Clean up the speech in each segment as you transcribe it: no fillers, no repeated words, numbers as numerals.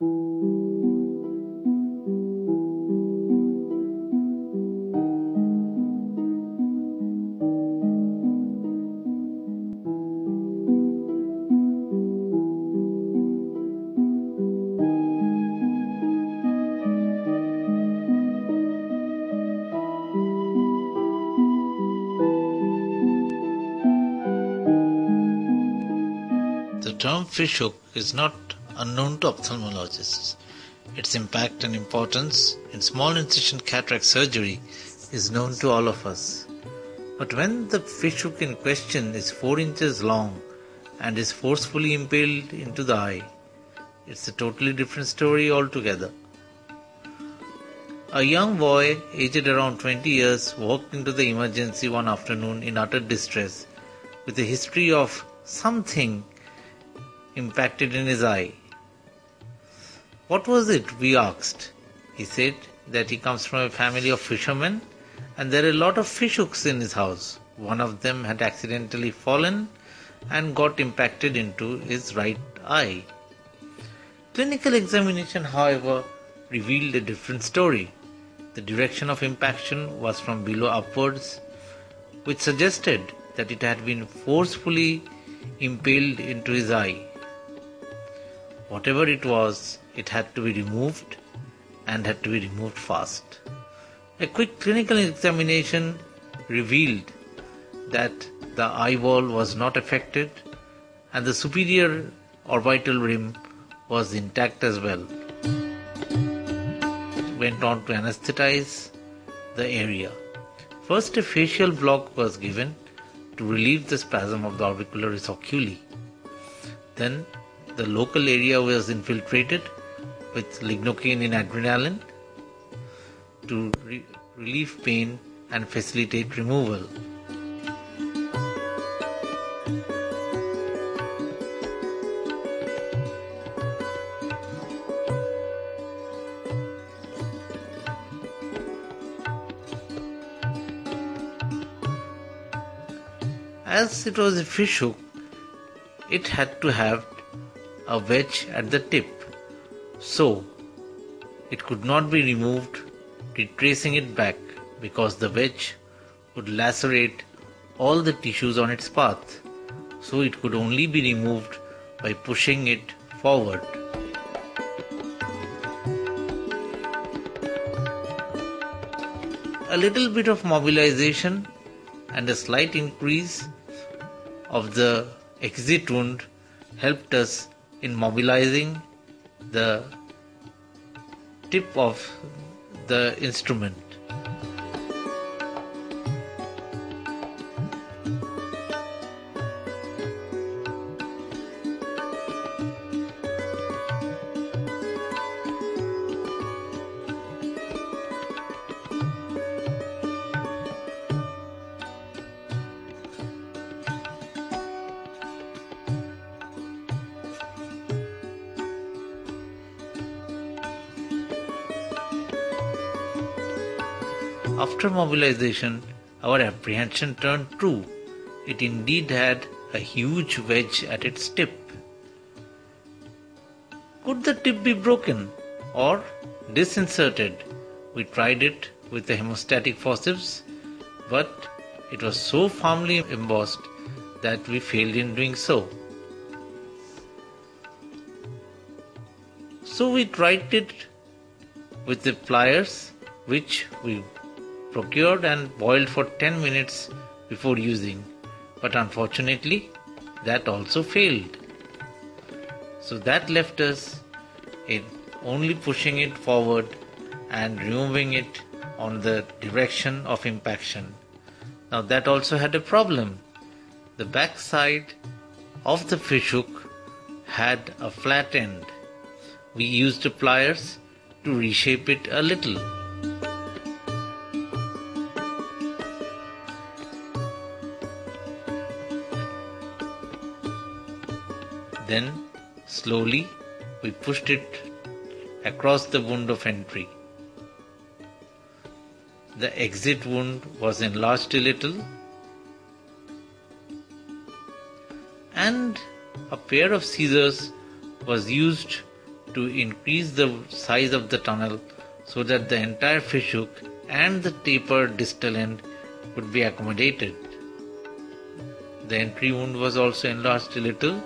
The term fishhook is not unknown to ophthalmologists. Its impact and importance in small incision cataract surgery is known to all of us. But when the fishhook in question is 4 inches long and is forcefully impaled into the eye, it's a totally different story altogether. A young boy aged around 20 years walked into the emergency one afternoon in utter distress with a history of something impacted in his eye. What was it? We asked. He said that he comes from a family of fishermen and there are a lot of fish hooks in his house. One of them had accidentally fallen and got impacted into his right eye. Clinical examination, however, revealed a different story. The direction of impaction was from below upwards, which suggested that it had been forcefully impaled into his eye. Whatever it was, it had to be removed and had to be removed fast. A quick clinical examination revealed that the eyeball was not affected and the superior orbital rim was intact as well. Went on to anesthetize the area. First, a facial block was given to relieve the spasm of the orbicularis oculi. Then the local area was infiltrated with lignocaine in adrenaline to relieve pain and facilitate removal. As it was a fish hook, it had to have a wedge at the tip, so it could not be removed retracing it back because the wedge would lacerate all the tissues on its path, so it could only be removed by pushing it forward. A little bit of mobilization and a slight increase of the exit wound helped us in mobilizing the tip of the instrument. After mobilization, our apprehension turned true. It indeed had a huge wedge at its tip. Could the tip be broken or disinserted? We tried it with the hemostatic forceps, but it was so firmly embossed that we failed in doing so. So we tried it with the pliers, which we procured and boiled for 10 minutes before using, but unfortunately that also failed. So that left us in only pushing it forward and removing it on the direction of impaction. Now that also had a problem. The back side of the fish hook had a flat end. We used the pliers to reshape it a little. Then slowly we pushed it across the wound of entry. The exit wound was enlarged a little and a pair of scissors was used to increase the size of the tunnel so that the entire fish hook and the tapered distal end could be accommodated. The entry wound was also enlarged a little.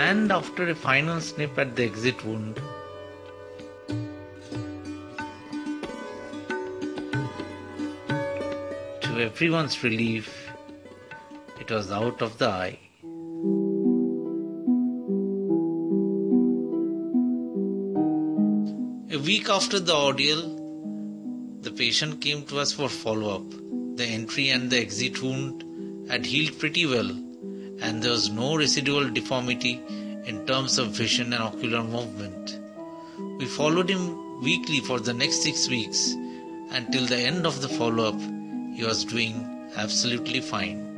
And after a final snip at the exit wound, to everyone's relief, it was out of the eye. A week after the ordeal, the patient came to us for follow-up. The entry and the exit wound had healed pretty well, and there was no residual deformity in terms of vision and ocular movement. We followed him weekly for the next 6 weeks, and till the end of the follow-up, he was doing absolutely fine.